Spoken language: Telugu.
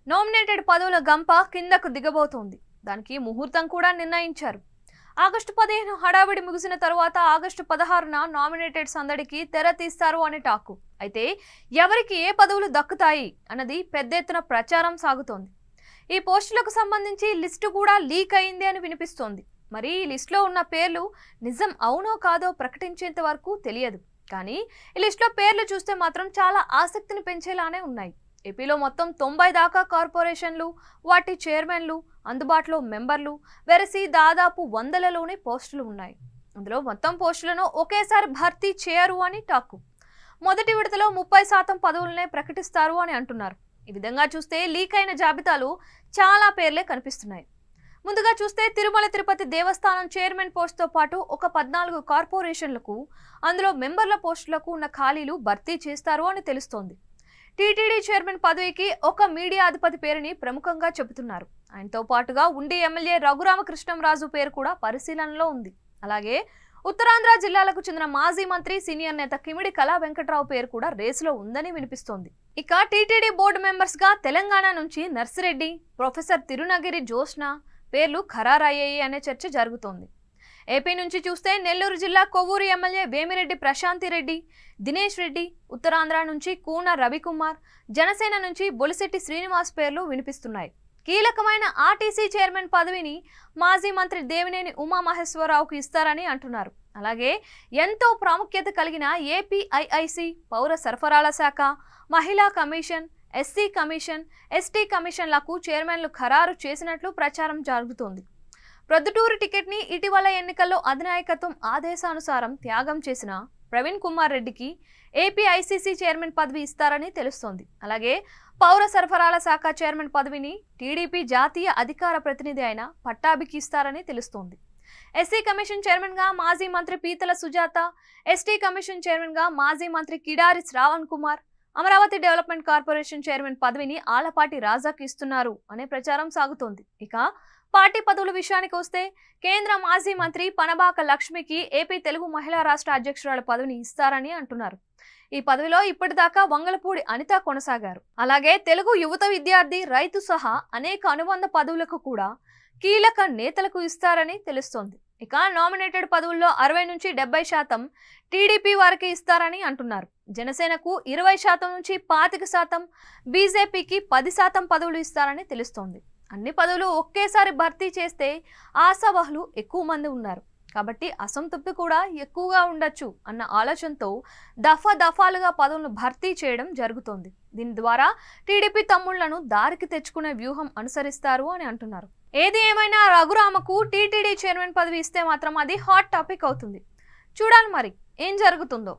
నామినేటెడ్ పదవుల గంప కిందకు దిగబోతోంది. దానికి ముహూర్తం కూడా నిర్ణయించారు. ఆగస్టు 15 హడావిడి ముగిసిన తరువాత ఆగస్టు 16న నామినేటెడ్ సందడికి తెర తీస్తారు అని టాకు. అయితే ఎవరికి ఏ పదవులు దక్కుతాయి అన్నది పెద్ద ఎత్తున ప్రచారం సాగుతోంది. ఈ పోస్టులకు సంబంధించి లిస్టు కూడా లీక్ అయింది అని వినిపిస్తోంది. మరి ఈ లిస్టులో ఉన్న పేర్లు నిజం అవునో కాదో ప్రకటించేంత వరకు తెలియదు. కానీ ఈ లిస్టులో పేర్లు చూస్తే మాత్రం చాలా ఆసక్తిని పెంచేలానే ఉన్నాయి. ఏపీలో మొత్తం 90 దాకా కార్పొరేషన్లు, వాటి చైర్మన్లు, అందుబాటులో మెంబర్లు వెరసి దాదాపు 100లలోనే పోస్టులు ఉన్నాయి. అందులో మొత్తం పోస్టులను ఒకేసారి భర్తీ చేయరు అని టాకు. మొదటి విడతలో 30% పదవులనే ప్రకటిస్తారు అని అంటున్నారు. ఈ విధంగా చూస్తే లీక్ అయిన జాబితాలు చాలా పేర్లే కనిపిస్తున్నాయి. ముందుగా చూస్తే తిరుమల తిరుపతి దేవస్థానం చైర్మన్ పోస్టుతో పాటు ఒక 14 కార్పొరేషన్లకు, అందులో మెంబర్ల పోస్టులకు ఉన్న ఖాళీలు భర్తీ చేస్తారు అని తెలుస్తోంది. టీటీడీ చైర్మన్ పదవికి ఒక మీడియా అధిపతి పేరుని ప్రముఖంగా చెబుతున్నారు. ఆయనతో పాటుగా ఉండి ఎమ్మెల్యే రఘురామకృష్ణంరాజు పేరు కూడా పరిశీలనలో ఉంది. అలాగే ఉత్తరాంధ్ర జిల్లాలకు చెందిన మాజీ మంత్రి సీనియర్ నేత కిమిడి కళా వెంకట్రావు పేరు కూడా రేసులో ఉందని వినిపిస్తోంది. ఇక టీటీడీ బోర్డు మెంబర్స్ గా తెలంగాణ నుంచి నర్సిరెడ్డి, ప్రొఫెసర్ తిరునగిరి జోష్న పేర్లు ఖరారయ్యాయి అనే చర్చ జరుగుతోంది. ఏపీ నుంచి చూస్తే నెల్లూరు జిల్లా కొవ్వూరు ఎమ్మెల్యే వేమిరెడ్డి ప్రశాంతిరెడ్డి, దినేష్ రెడ్డి, ఉత్తరాంధ్ర నుంచి కూన రవికుమార్, జనసేన నుంచి బొలిశెట్టి శ్రీనివాస్ పేర్లు వినిపిస్తున్నాయి. కీలకమైన ఆర్టీసీ చైర్మన్ పదవిని మాజీ మంత్రి దేవినేని ఉమామహేశ్వరరావుకు ఇస్తారని అంటున్నారు. అలాగే ఎంతో ప్రాముఖ్యత కలిగిన ఏపీఐఐసి, పౌర సరఫరాల శాఖ, మహిళా కమిషన్, ఎస్సీ కమిషన్, ఎస్టీ కమిషన్లకు చైర్మన్లు ఖరారు చేసినట్లు ప్రచారం జరుగుతోంది. ప్రొద్దుటూరు టికెట్ని ఇటీవల ఎన్నికల్లో అధినాయకత్వం ఆదేశానుసారం త్యాగం చేసిన ప్రవీణ్ కుమార్ రెడ్డికి ఏపీఐసీసీ చైర్మన్ పదవి ఇస్తారని తెలుస్తోంది. అలాగే పౌర సరఫరాల శాఖ చైర్మన్ పదవిని టీడీపీ జాతీయ అధికార ప్రతినిధి అయిన పట్టాభికి ఇస్తారని తెలుస్తోంది. ఎస్సీ కమిషన్ చైర్మన్ గా మాజీ మంత్రి పీతల సుజాత, ఎస్టీ కమిషన్ చైర్మన్ గా మాజీ మంత్రి Kidari Shravan Kumar, Amaravati development corporation chairman పదవిని ఆలపాటి రాజాకి ఇస్తున్నారు అనే ప్రచారం సాగుతోంది. ఇక పార్టీ పదవుల విషయానికి వస్తే కేంద్ర మాజీ మంత్రి పనబాక లక్ష్మికి ఏపీ తెలుగు మహిళా రాష్ట్ర అధ్యక్షురాల పదవిని ఇస్తారని అంటున్నారు. ఈ పదవిలో ఇప్పటిదాకా వంగలపూడి అనిత కొనసాగారు. అలాగే తెలుగు యువత, విద్యార్థి, రైతు సహా అనేక అనుబంధ పదవులకు కూడా కీలక నేతలకు ఇస్తారని తెలుస్తోంది. ఇక నామినేటెడ్ పదవుల్లో 60 నుంచి 70% టీడీపీ వారికి ఇస్తారని అంటున్నారు. జనసేనకు 20% నుంచి 25%, బీజేపీకి 10% పదవులు ఇస్తారని తెలుస్తోంది. అన్ని పదవులు ఒకేసారి భర్తీ చేస్తే ఆశావహులు ఎక్కువ మంది ఉన్నారు కాబట్టి అసంతృప్తి కూడా ఎక్కువగా ఉండొచ్చు అన్న ఆలోచనతో దఫాలుగా పదవులను భర్తీ చేయడం జరుగుతోంది. దీని ద్వారా టీడీపీ తమ్ముళ్లను దారికి తెచ్చుకునే వ్యూహం అనుసరిస్తారు అని అంటున్నారు. ఏది ఏమైనా రఘురామకు టీటీడీ చైర్మన్ పదవి ఇస్తే మాత్రం అది హాట్ టాపిక్ అవుతుంది. చూడాలి మరి ఏం జరుగుతుందో.